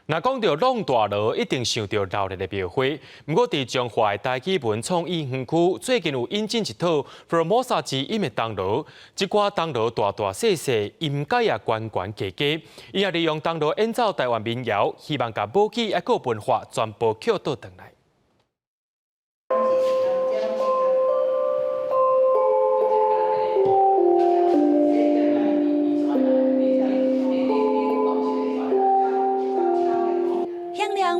若讲到弄大楼，一定想到闹热的庙会。不过，伫中华的大基文创意园区，最近有引进一套 Formosa 之音的灯笼。这寡灯笼大大细细，音阶也悬悬低低。伊也利用灯笼演奏台湾民谣，希望把母语还个文化全部捡倒转来。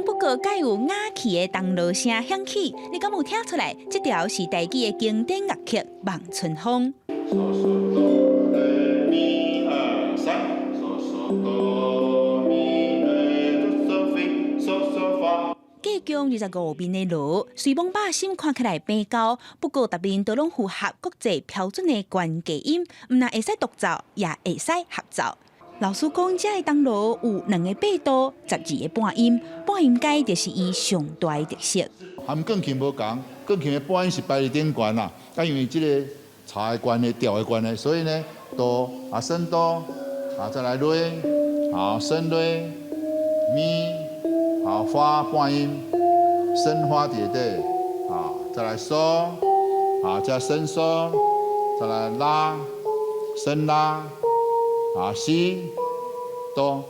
不过，介有雅气的铜锣声响起，你敢有听出来？这条是台语的经典乐曲《望春风》。计共25面的锣，虽望百姓看起来平高，不过逐面都拢符合国际标准的悬低音，唔但会使独奏，也会使合奏。 老师讲，这个灯笼有2个8度、12个半音，半音阶就是伊上大的特色。含钢琴无共，钢琴的半音是摆伫顶悬啦，因为这个茶的悬的、调的悬的，所以呢，哆啊升哆啊再来瑞，好升瑞咪，好发半音，升发底底，好再来嗦，好再升嗦，再来拉，升拉。 啊，西多。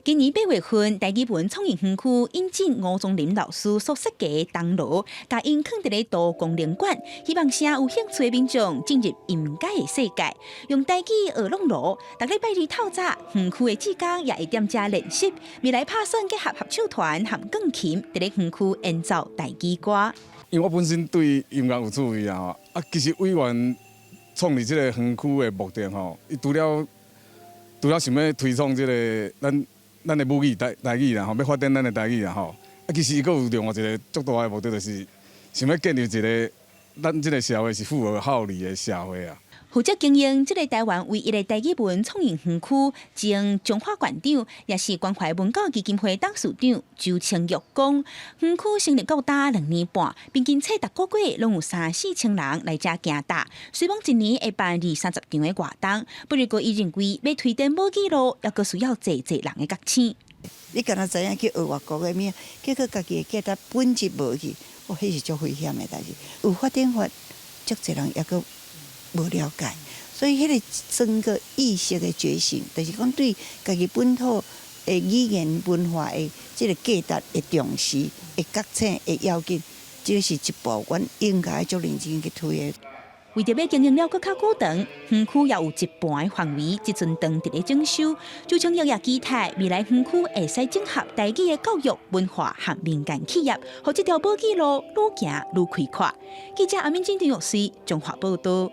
今年8月份，台基文创意园区引进吴宗林老师所设计的灯笼，甲因放伫咧多功能馆，希望声有兴趣的民众进入音乐的世界，用台语学弄锣。逐礼拜日透早，园区的志工也会踮遮练习，未来拍算结合合唱团和钢琴，伫咧园区演奏台语歌。因为我本身对音乐有趣味啊，其实委员。 创立这个园区的目的吼，伊除了想要推广这个咱的母语台语啦吼，要发展咱的台语啦吼。其实伊佫有另外一个足大的目的，就是想要建立一个咱这个社会是富有孝利的社会啊。 负责经营这个台湾唯一的台语文创意园区，前中华馆长也是关怀文教基金会董事长周清玉讲，园区成立到达2年半，平均每个月拢有3、4千人来遮行踏。虽望一年会办20、30场的活动，不过伊认为要推展母语路，也佫需要济人的觉醒。你敢若知影去学外国的物，结果家己的价值本质无去，迄是足危险的代志。有发展法，足侪人也佫。 无了解，所以迄个整个意识的觉醒，就是讲对家己本土的语言文化的这个价值的重视、的觉醒的要紧，这是一步，阮应该足认真去推的。为着要经营了更较久长，园区也有一半的范围即阵当伫咧整修。周清玉也期待未来园区会使整合台语的教育、文化和民间企业，让这条母语路愈行愈开阔。记者阿敏金陈玉水，中华报道。